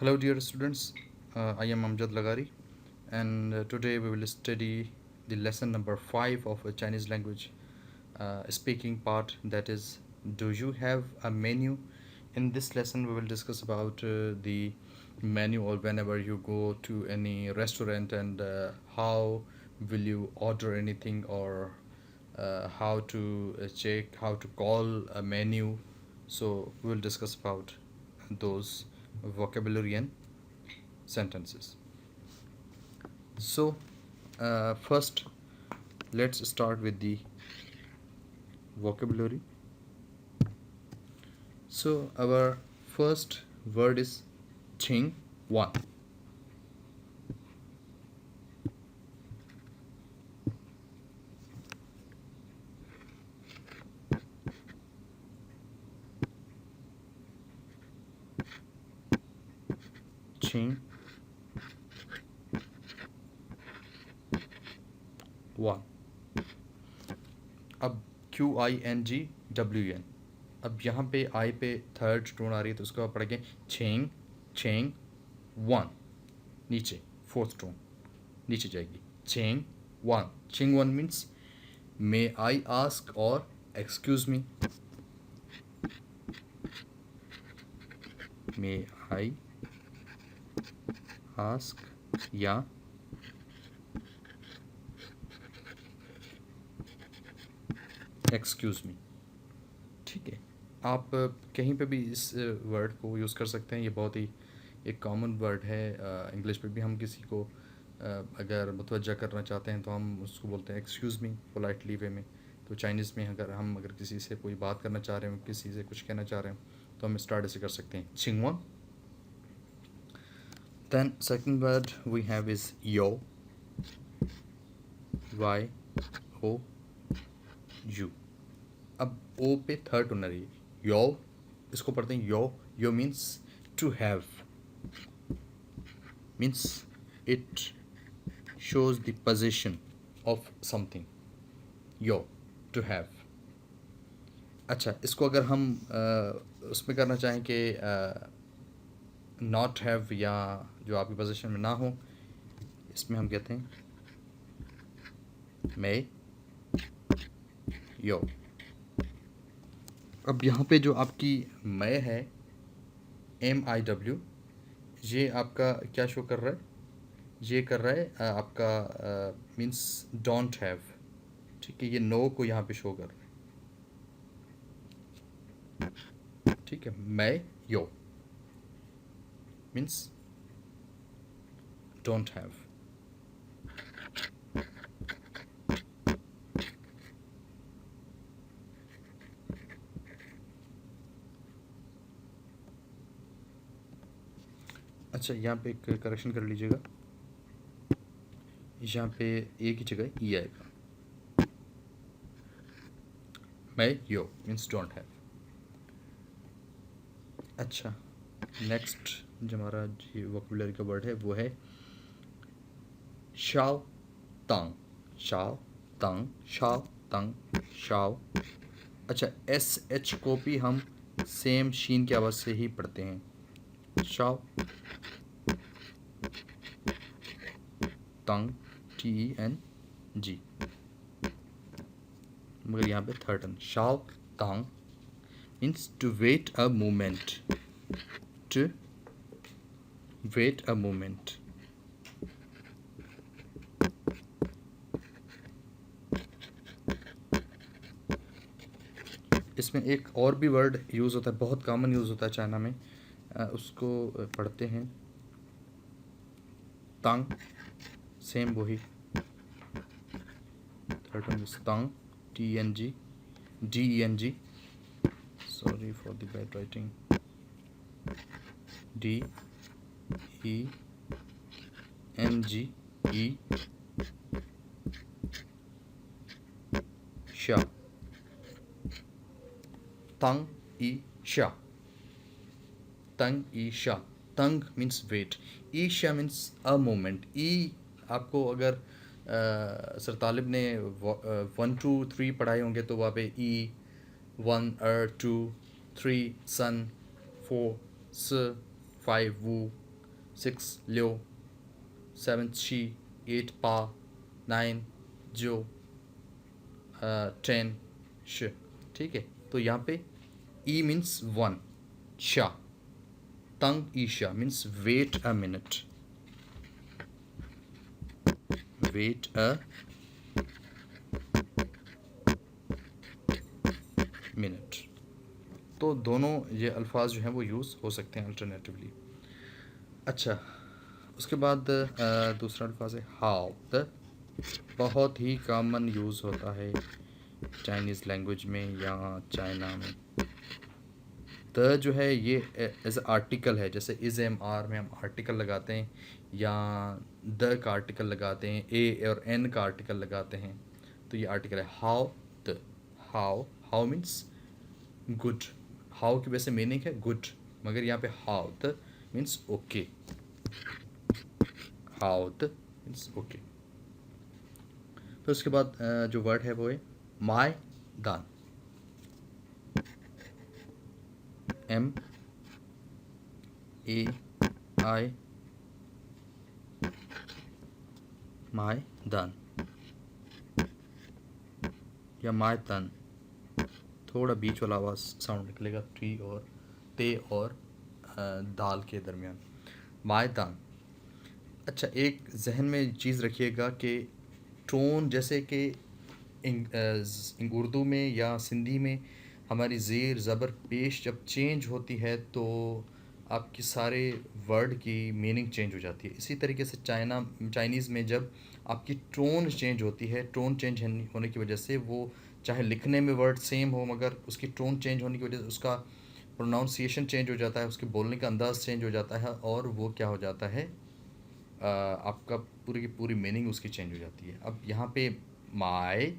Hello, dear students. I am Amjad Lagari, and today we will study the lesson number 5 of a Chinese language speaking part. That is, do you have a menu? In this lesson, we will discuss about the menu, or whenever you go to any restaurant, and how will you order anything, or how to check, how to call a menu. So we will discuss about those vocabulary and sentences. So, first, let's start with the vocabulary. So, our first word is Ching Wan. Ching Wan. अब QINGWN. अब यहाँ पे आई पे third tone आ रही है, तो उसको आप पढ़ेंगे छेंग छेंग वन. नीचे फोर्थ टोन नीचे जाएगी. छेंग वन. छेंग वन मीन्स मे आई आस्क और excuse me. May I ask या एक्सक्यूज़ मी. ठीक है, आप कहीं पे भी इस वर्ड को यूज़ कर सकते हैं. ये बहुत ही एक कॉमन वर्ड है. इंग्लिश में भी हम किसी को अगर मुतवज्जा करना चाहते हैं तो हम उसको बोलते हैं एक्सक्यूज़ मी पोलाइटली वे में. तो चाइनीज़ में अगर किसी से कोई बात करना चाह रहे हो, किसी से कुछ कहना चाह रहे हैं, तो हम स्टार्ट ऐसे कर सकते हैं छिंगवन. Then second word we have is यो. Y O U. अब ओ पे थर्ड टोन आ रही है. यो, इसको पढ़ते हैं यो. यो means to have. Means it shows the position of something. यो टू हैव. अच्छा, इसको अगर हम उसमें करना चाहें कि नॉट हैव या जो आपकी पोजीशन में ना हो, इसमें हम कहते हैं मे यो. अब यहाँ पे जो आपकी मैं है MIW, ये आपका क्या शो कर रहा है? ये कर रहा है आपका मीन्स डोंट हैव. ठीक है, ये नो को यहाँ पे शो कर रहा है. ठीक है, मैं यो मीन्स डोंट हैव. अच्छा, यहाँ पे एक करेक्शन कर लीजिएगा. यहाँ पे एक ही जगह ई आएगा. मैं यो मीन्स डोंट हैव. अच्छा, नेक्स्ट जो हमारा जी वोकैबुलरी का वर्ड है वो है शाओ तंग. शाओ तंग. शाओ तंग. शाओ. अच्छा, SH को भी हम सेम शीन की आवाज़ से ही पढ़ते हैं. शाओ तंग. TENG. मगर यहाँ पे थर्ड टन. शाओ तंग means to wait a moment. To wait a moment. इसमें एक और भी वर्ड यूज़ होता है, बहुत कॉमन यूज़ होता है चाइना में. उसको पढ़ते हैं तंग. सेम वही थर्ड वन इज तंग. TENG. DENG. Sorry for the bad writing. DENGE. शा. तंग ई शा. तंग ई शा. तंग मीन्स वेट. ई शा मीन्स अ मोमेंट. ई आपको अगर सर तालिब ने 1 2 3 पढ़ाए होंगे तो वहाँ पे ई 1 2 3 सन 4 स 5 वू 6 लियो, 7 शी, 8 पा, 9 जो, 10 श। ठीक है, तो यहाँ पे ई मीन्स 1, शा, तंग ईशा means wait a minute, wait a minute. तो दोनों ये अल्फाज जो हैं वो यूज़ हो सकते हैं अल्टरनेटिवली। अच्छा, उसके बाद दूसरा अल्फाज है हाउ। द बहुत ही कॉमन यूज़ होता है चाइनीज़ लैंग्वेज में या चाइना में। द जो है ये एज आर्टिकल है, जैसे इज़ एम आर में हम आर्टिकल लगाते हैं या द का आर्टिकल लगाते हैं, ए और एन का आर्टिकल लगाते हैं, तो ये आर्टिकल है हाउ the. How, how means good, how की वैसे मीनिंग है गुड, मगर यहाँ पे हाउ द मीन्स ओके, हाउ द मीन्स ओके। तो उसके बाद जो वर्ड है वो है माय दान, एम ए आई, माय दान या माय तन, थोड़ा बीच वाला आवाज़ साउंड निकलेगा टी और ते और दाल के दरमियान, माय दान। अच्छा, एक जहन में चीज़ रखिएगा कि टोन, जैसे कि उर्दू में या सिंधी में हमारी ज़ेर ज़बर पेश जब चेंज होती है तो आपकी सारे वर्ड की मीनिंग चेंज हो जाती है। इसी तरीके से चाइनीज़ में जब आपकी टोन चेंज होती है, टोन चेंज होने की वजह से वो चाहे लिखने में वर्ड सेम हो मगर उसकी टोन चेंज होने की वजह से उसका प्रोनाउंसिएशन चेंज हो जाता है, उसके बोलने का अंदाज़ चेंज हो जाता है और वो क्या हो जाता है, आपका पूरी की पूरी मीनिंग उसकी चेंज हो जाती है। अब यहाँ पे माय,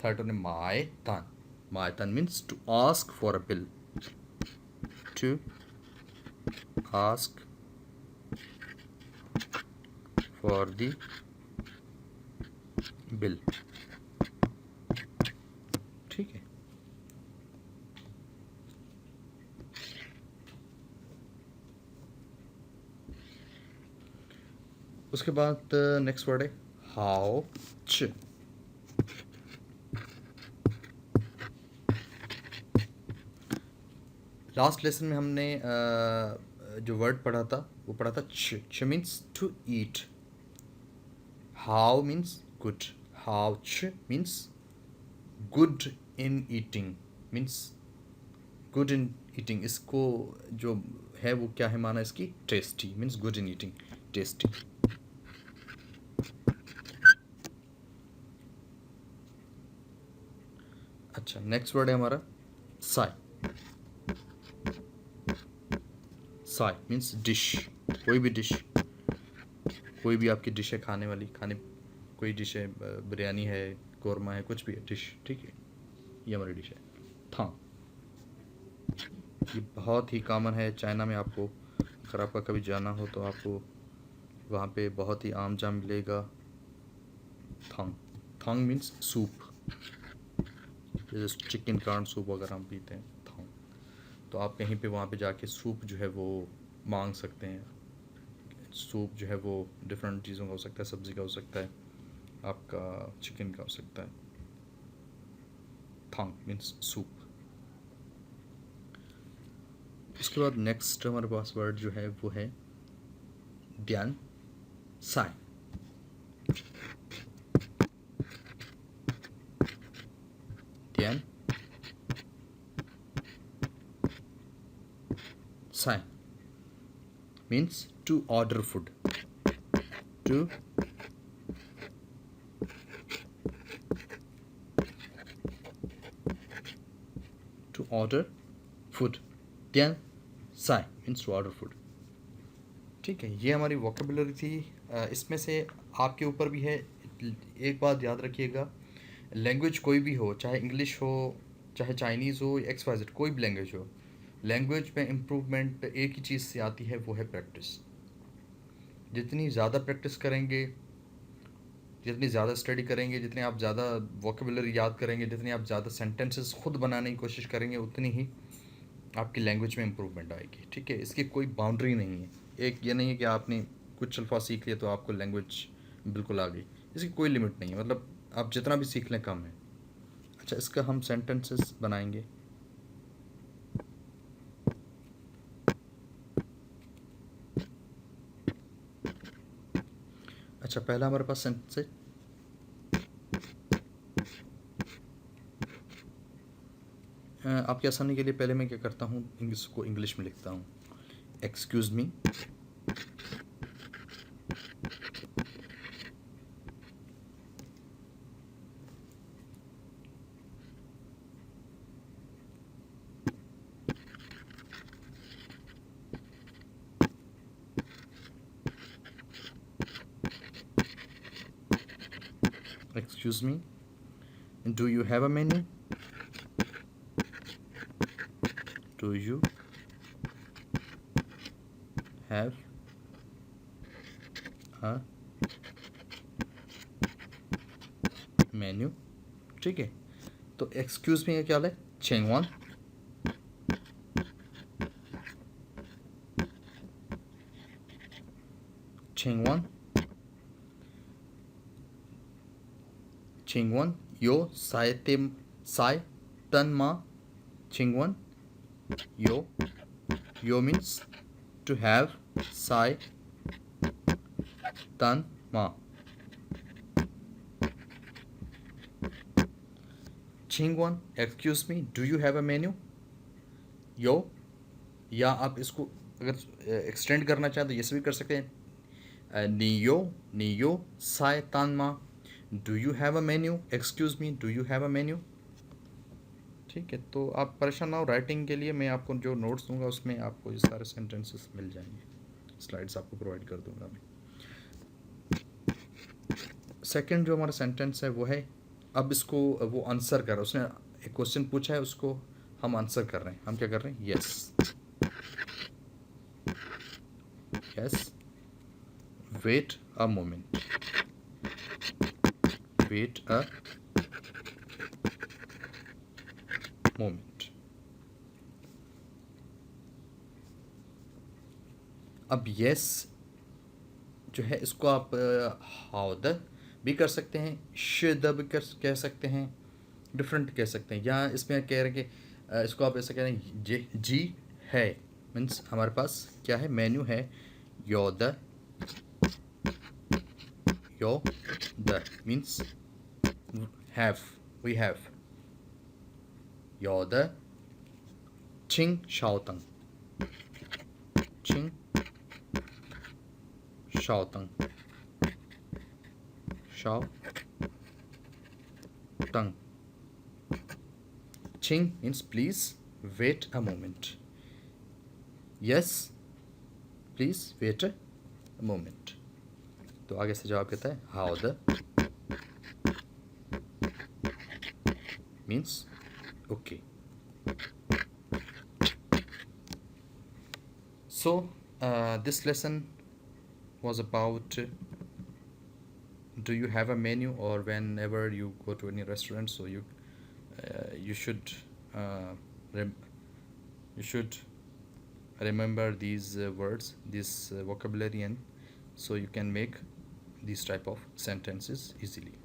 थर्ड ने माय तन means to ask for a bill, to ask for the bill. ठीक है, उसके बाद नेक्स्ट वर्ड है हाउ च। लास्ट लेसन में हमने जो वर्ड पढ़ा था वो पढ़ा था च। च मीन्स टू ईट, हाउ मीन्स गुड, हाउ च means good in eating, means good in eating. इसको जो है वो क्या है माना इसकी, tasty, means good in eating, tasty. अच्छा, नेक्स्ट वर्ड है हमारा साई। साई मीन्स डिश, कोई भी डिश, कोई भी आपकी डिश है खाने वाली, कोई डिश है, बिरयानी है, कौरमा है, कुछ भी है डिश। ठीक है, ये हमारी डिश है था। ये बहुत ही कॉमन है चाइना में। आपको अगर आपका कभी जाना हो तो आपको वहाँ पे बहुत ही आम जाम मिलेगा थांग। थांग मीन्स सूप, जैसे चिकन कार्न सूप अगर हम पीते हैं थांग, तो आप कहीं पे वहाँ पे जाके सूप जो है वो मांग सकते हैं। सूप जो है वो डिफरेंट चीज़ों का हो सकता है, सब्ज़ी का हो सकता है, आपका चिकन का हो सकता है। थांग मीन्स सूप। उसके बाद नेक्स्ट हमारे पास वर्ड जो है वो है Dan Sai. Dan Sai means to order food, to order food, then sai means to order food। ठीक है, ये हमारी वोकेबुलरी थी। इसमें से आपके ऊपर भी है। एक बात याद रखिएगा, लैंग्वेज कोई भी हो, चाहे इंग्लिश हो, चाहे चाइनीज़ हो, एक्स वाई जेड, कोई भी लैंग्वेज हो, लैंग्वेज में इम्प्रूवमेंट एक ही चीज़ से आती है, वो है प्रैक्टिस। जितनी ज़्यादा प्रैक्टिस करेंगे, जितनी ज़्यादा स्टडी करेंगे, जितने आप ज़्यादा वोकेबुलरी याद करेंगे, जितनी आप ज़्यादा सेंटेंसेस खुद बनाने की कोशिश करेंगे, उतनी ही आपकी लैंग्वेज में इम्प्रूवमेंट आएगी। ठीक है, इसकी कोई बाउंड्री नहीं है। एक ये नहीं है कि आपने कुछ अल्फाज सीख लिए तो आपको लैंग्वेज बिल्कुल आ गई, इसकी कोई लिमिट नहीं है, मतलब आप जितना भी सीख लें कम है। अच्छा, इसका हम सेंटेंसेस बनाएंगे। अच्छा, पहला हमारे पास सेंटेंस है, आपकी आसानी के लिए पहले मैं क्या करता हूँ, इसको इंग्लिश में लिखता हूँ। Excuse me, excuse me, do you have a menu, do you have a menu. ठीक है, तो एक्सक्यूज़ मी का क्या है, चेंगवान, चेंगवान, चेंगवान यो साय तेम साय तन मा, चेंगवान yo means to have, sai tan ma, chingwan, excuse me, do you have a menu, yo, या आप इसको अगर एक्सटेंड करना चाहें तो ये भी कर सकते हैं, नियो नियो साय तान मा, do you have a menu, excuse me, do you have a menu. ठीक है, तो आप परेशान ना हो, राइटिंग के लिए मैं आपको जो नोट्स दूंगा उसमें आपको ये सारे सेंटेंसेस मिल जाएंगे, स्लाइड्स आपको प्रोवाइड कर दूंगा मैं। सेकंड जो हमारा सेंटेंस है वो है, अब इसको वो आंसर कर रहा है, उसने एक क्वेश्चन पूछा है, उसको हम आंसर कर रहे हैं। हम क्या कर रहे हैं, yes yes, wait a moment, wait a moment. अब यस जो है इसको आप हाउ द भी कर सकते हैं, शुड भी कह सकते हैं, डिफरेंट कह सकते हैं। यहाँ इसमें कह रहे हैं कि इसको आप ऐसा कह रहे हैं, जी है, मीन्स हमारे पास क्या है, मेन्यू है, यो द, यो द मीन्स हैव, वी हैव, यो द चिंग शाओतंग, चिंग शाओतंग, शाओ टंग, चिंग means please wait a moment, yes please wait a moment. तो आगे से जवाब कहता है हाउ द means okay. So this lesson was about, do you have a menu, or whenever you go to any restaurant, so you should uh, rem- you should remember these words, this vocabulary, and so you can make these type of sentences easily.